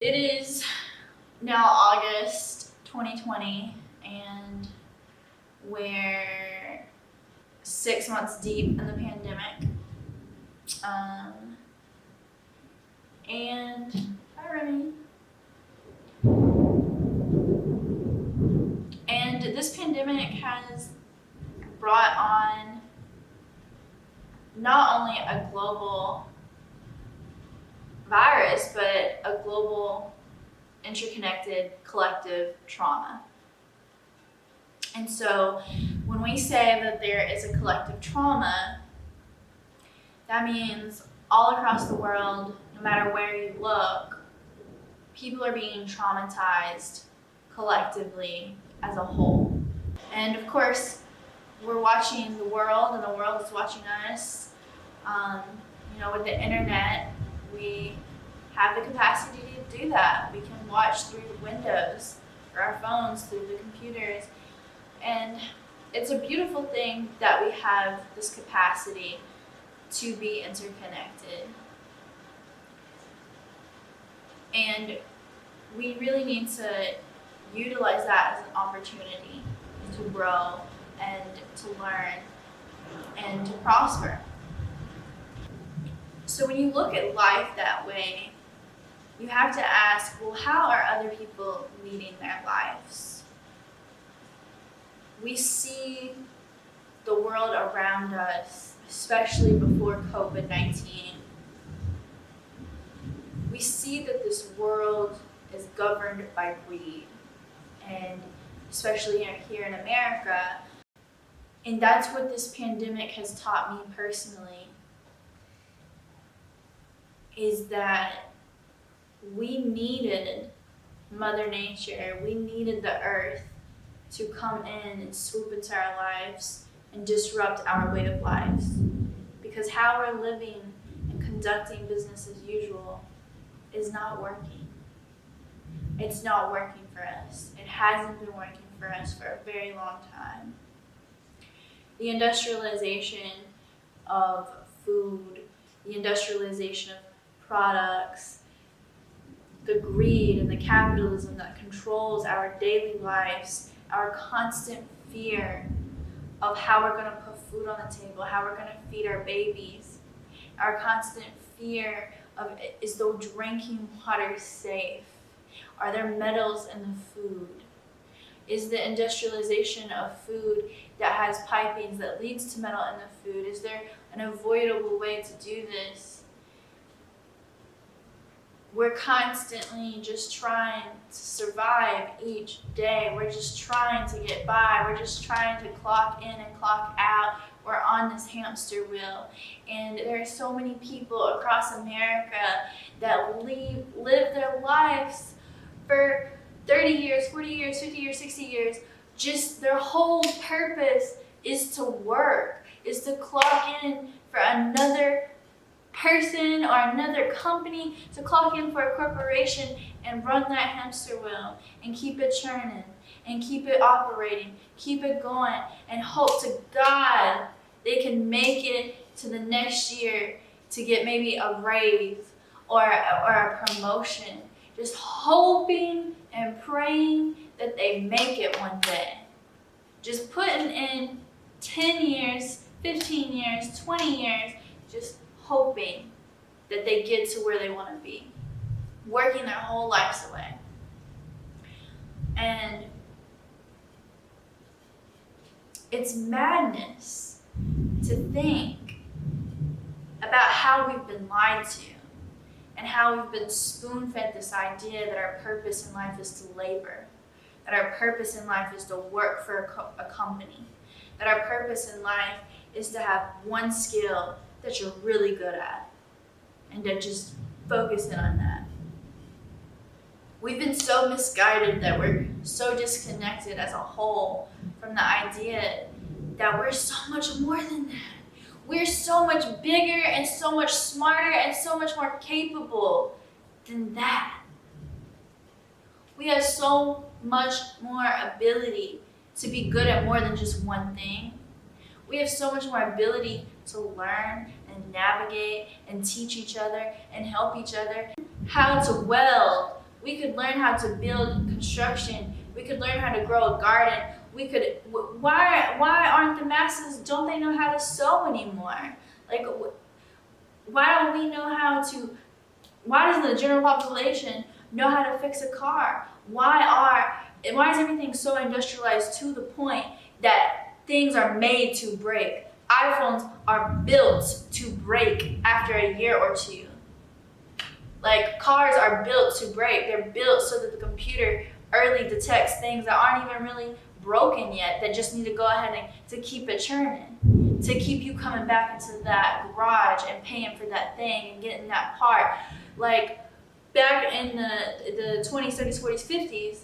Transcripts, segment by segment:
It is now August 2020, and we're 6 months deep in the pandemic. And hi, Remy. And this pandemic has brought on not only a global virus, but a global interconnected collective trauma. And so when we say that there is a collective trauma, that means all across the world, no matter where you look, people are being traumatized collectively as a whole. And of course, we're watching the world and the world is watching us. With the internet, we have the capacity to do that. We can watch through windows or our phones, through the computers. And it's a beautiful thing that we have this capacity to be interconnected. And we really need to utilize that as an opportunity to grow and to learn and to prosper. So when you look at life that way, you have to ask, well, how are other people leading their lives? We see the world around us, especially before COVID-19. We see that this world is governed by greed, and especially here in America. And that's what this pandemic has taught me personally, is that we needed Mother Nature, we needed the earth to come in and swoop into our lives and disrupt our way of lives. Because how we're living and conducting business as usual is not working. It's not working for us. It hasn't been working for us for a very long time. The industrialization of food, the industrialization of products, the greed and the capitalism that controls our daily lives, our constant fear of how we're going to put food on the table, how we're going to feed our babies, our constant fear of, is the drinking water safe? Are there metals in the food? Is the industrialization of food that has pipings that leads to metal in the food, is there an avoidable way to do this? We're constantly just trying to survive each day. We're just trying to get by. We're just trying to clock in and clock out. We're on this hamster wheel. And there are so many people across America that live their lives for 30 years, 40 years, 50 years, 60 years. Just their whole purpose is to work, is to clock in for another person or another company, to clock in for a corporation and run that hamster wheel and keep it churning and keep it operating, keep it going, and hope to God they can make it to the next year to get maybe a raise or a promotion. Just hoping and praying that they make it one day. Just putting in 10 years, 15 years, 20 years, just hoping that they get to where they want to be, working their whole lives away. And it's madness to think about how we've been lied to and how we've been spoon-fed this idea that our purpose in life is to labor, that our purpose in life is to work for a company, that our purpose in life is to have one skill that you're really good at, and to just focus in on that. We've been so misguided that we're so disconnected as a whole from the idea that we're so much more than that. We're so much bigger and so much smarter and so much more capable than that. We have so much more ability to be good at more than just one thing. We have so much more ability to learn and navigate and teach each other and help each other how to weld We could learn how to build construction. We could learn how to grow a garden. We could, why aren't the masses, don't they know how to sew anymore? Like, why don't we know how to, why doesn't the general population know how to fix a car? Why is everything so industrialized to the point that things are made to break? iPhones are built to break after a year or two. Like, cars are built to break. They're built so that the computer early detects things that aren't even really broken yet, that just need to go ahead and to keep it churning, to keep you coming back into that garage and paying for that thing and getting that part. Like, back in the 20s, 30s, 40s, 50s,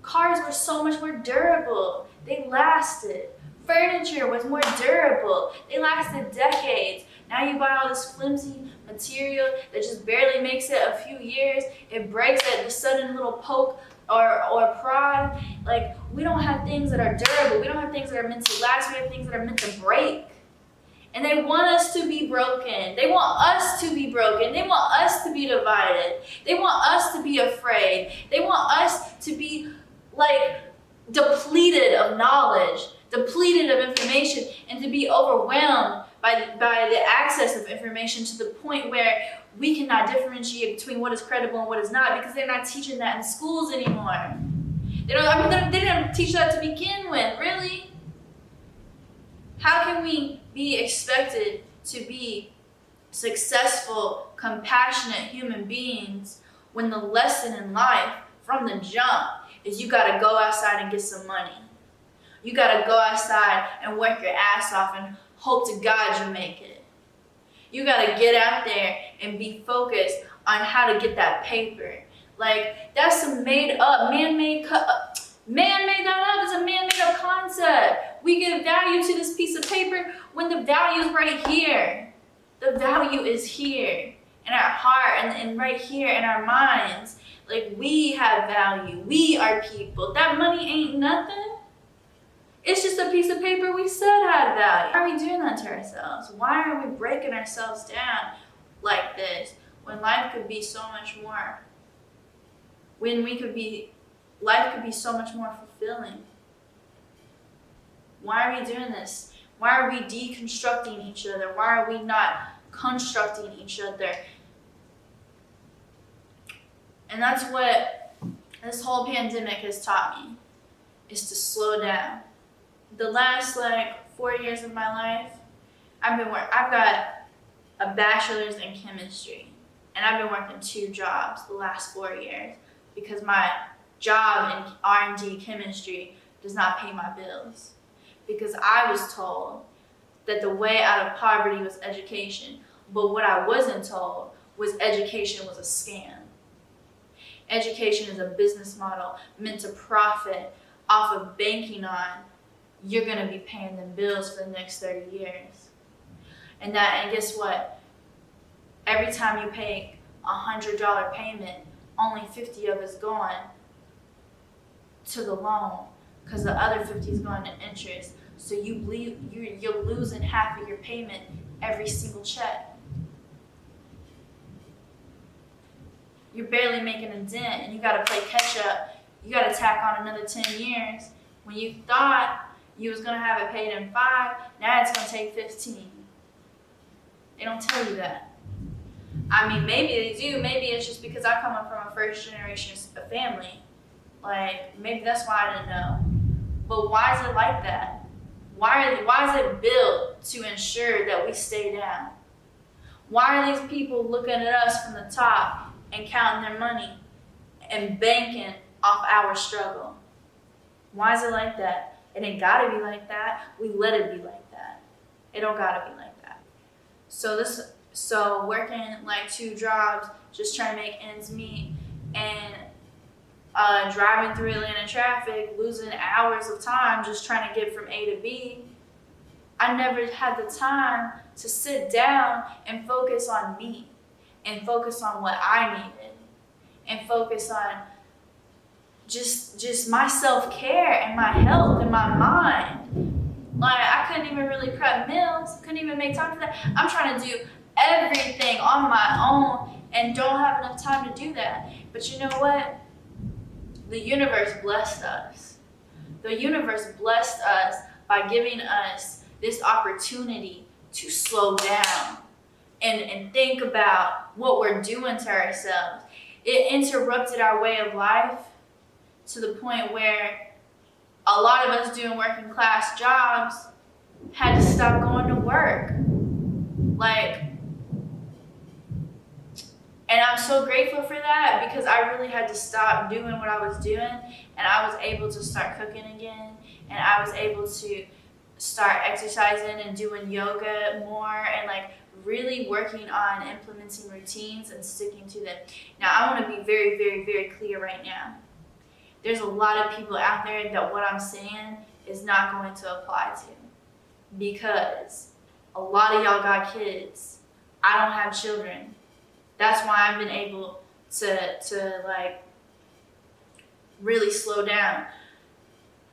cars were so much more durable. They lasted. Furniture was more durable. They lasted decades. Now you buy all this flimsy material that just barely makes it a few years. It breaks at the sudden little poke or prod. Like, we don't have things that are durable. We don't have things that are meant to last. We have things that are meant to break. And they want us to be broken. They want us to be broken. They want us to be divided. They want us to be afraid. They want us to be, like, depleted of knowledge, depleted of information, and to be overwhelmed by the access of information to the point where we cannot differentiate between what is credible and what is not, because they're not teaching that in schools anymore. They didn't teach that to begin with, really. How can we be expected to be successful, compassionate human beings when the lesson in life from the jump is you gotta go outside and get some money? You gotta go outside and work your ass off and hope to God you make it. You gotta get out there and be focused on how to get that paper. Like, that's some made up, man-made that up. It's a man-made up concept. We give value to this piece of paper when the value is right here. The value is here in our heart and right here in our minds. Like, we have value. We are people. That money ain't nothing. It's just a piece of paper we said had value. Why are we doing that to ourselves? Why are we breaking ourselves down like this when life could be so much more? Life could be so much more fulfilling. Why are we doing this? Why are we deconstructing each other? Why are we not constructing each other? And that's what this whole pandemic has taught me, is to slow down. The last 4 years of my life, I've got a bachelor's in chemistry, and I've been working 2 jobs the last 4 years because my job in R&D chemistry does not pay my bills. Because I was told that the way out of poverty was education, but what I wasn't told was education was a scam. Education is a business model meant to profit off of banking on you're gonna be paying them bills for the next 30 years. And guess what? Every time you pay $100 payment, only 50 of it's going to the loan, because the other 50 is going to interest. So you're losing half of your payment every single check. You're barely making a dent, and you got to play catch up. You got to tack on another 10 years. When you thought you was going to have it paid in 5, now it's going to take 15. They don't tell you that. I mean, maybe they do. Maybe it's just because I come up from a first generation family. Like, maybe that's why I didn't know. But why is it like that? Why is it built to ensure that we stay down? Why are these people looking at us from the top and counting their money and banking off our struggle? Why is it like that? It ain't gotta be like that. We let it be like that. It don't gotta be like that. So working 2 jobs, just trying to make ends meet, and driving through Atlanta traffic, losing hours of time just trying to get from A to B. I never had the time to sit down and focus on me, and focus on what I needed, and focus on just my self-care and my health and my mind. I couldn't even really prep meals, couldn't even make time for that. I'm trying to do everything on my own and don't have enough time to do that. But you know what? The universe blessed us. The universe blessed us by giving us this opportunity to slow down and think about what we're doing to ourselves. It interrupted our way of life to the point where a lot of us doing working class jobs had to stop going to work. And I'm so grateful for that, because I really had to stop doing what I was doing, and I was able to start cooking again, and I was able to start exercising and doing yoga more, and really working on implementing routines and sticking to them. Now, I want to be very, very, very clear right now. There's a lot of people out there that what I'm saying is not going to apply to, because a lot of y'all got kids. I don't have children. That's why I've been able to really slow down.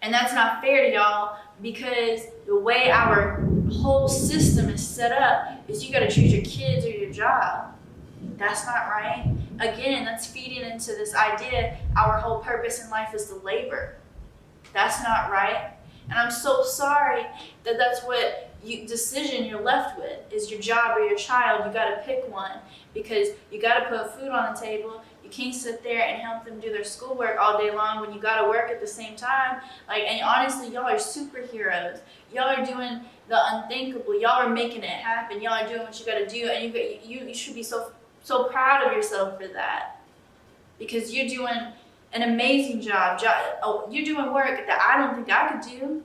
And that's not fair to y'all, because the way our whole system is set up is you gotta choose your kids or your job. That's not right. Again, that's feeding into this idea our whole purpose in life is to labor. That's not right. And I'm so sorry that that's what decision you're left with, is your job or your child. You gotta pick one, because you gotta put food on the table. You can't sit there and help them do their schoolwork all day long when you gotta work at the same time. And honestly, y'all are superheroes. Y'all are doing the unthinkable. Y'all are making it happen. Y'all are doing what you gotta do, and you should be so proud of yourself for that, because you're doing an amazing job. You're doing work that I don't think I could do.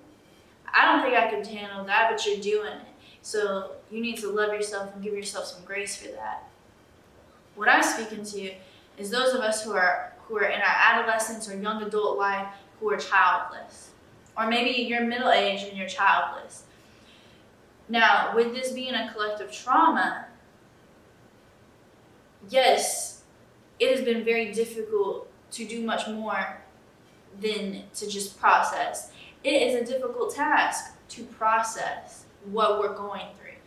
I don't think I could handle that, but you're doing it. So you need to love yourself and give yourself some grace for that. What I'm speaking to is those of us who are in our adolescence or young adult life who are childless. Or maybe you're middle-aged and you're childless. Now, with this being a collective trauma, yes, it has been very difficult to do much more than to just process. It is a difficult task to process what we're going through.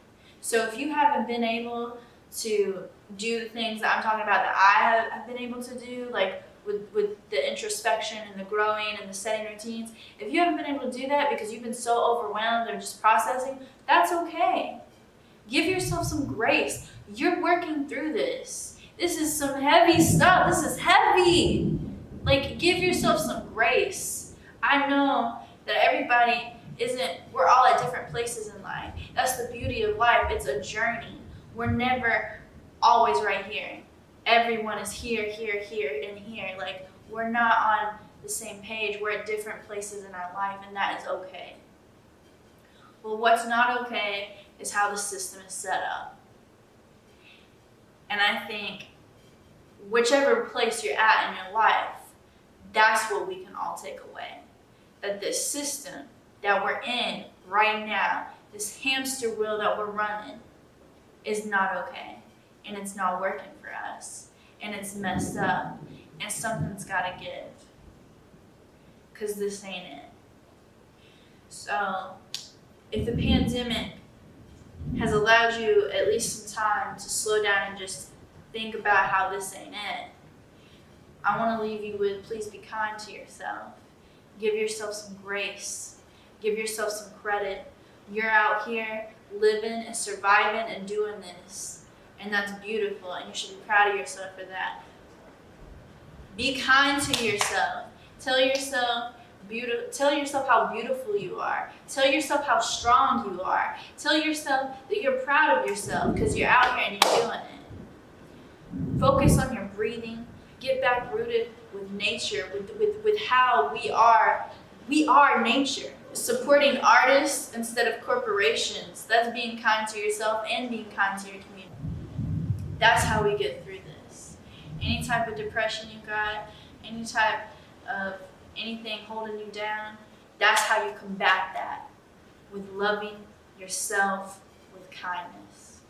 So if you haven't been able to do the things that I'm talking about that I have been able to do, with the introspection and the growing and the setting routines, if you haven't been able to do that because you've been so overwhelmed or just processing, that's okay. Give yourself some grace. You're working through this. This is some heavy stuff. This is heavy. Give yourself some grace. I know that everybody we're all at different places in life. That's the beauty of life. It's a journey. We're never always right here. Everyone is here, here, here, and here. We're not on the same page. We're at different places in our life, and that is okay. Well, what's not okay is how the system is set up. And I think whichever place you're at in your life, that's what we can all take away. That this system that we're in right now, this hamster wheel that we're running, is not okay. And it's not working for us. And it's messed up. And something's gotta give. Because this ain't it. So, if the pandemic has allowed you at least some time to slow down and just think about how this ain't it, I want to leave you with, please be kind to yourself. Give yourself some grace. Give yourself some credit. You're out here living and surviving and doing this. And that's beautiful, and you should be proud of yourself for that. Be kind to yourself. Tell yourself how beautiful you are. Tell yourself how strong you are. Tell yourself that you're proud of yourself because you're out here and you're doing it. Focus on your breathing. Get back rooted with nature, with how we are. We are nature. Supporting artists instead of corporations. That's being kind to yourself and being kind to your community. That's how we get through this. Any type of depression you got, any type of anything holding you down, that's how you combat that, with loving yourself with kindness.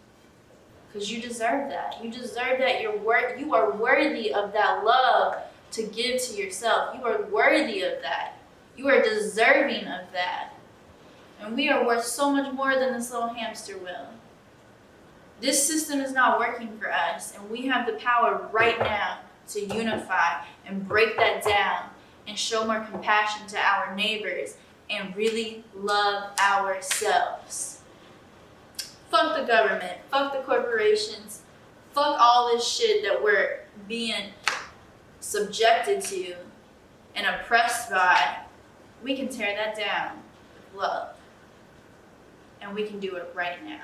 Because you deserve that. You deserve that. You are worthy of that love to give to yourself. You are worthy of that. You are deserving of that. And we are worth so much more than this little hamster wheel. This system is not working for us, and we have the power right now to unify and break that down and show more compassion to our neighbors and really love ourselves. Fuck the government, fuck the corporations, fuck all this shit that we're being subjected to and oppressed by. We can tear that down with love. And we can do it right now.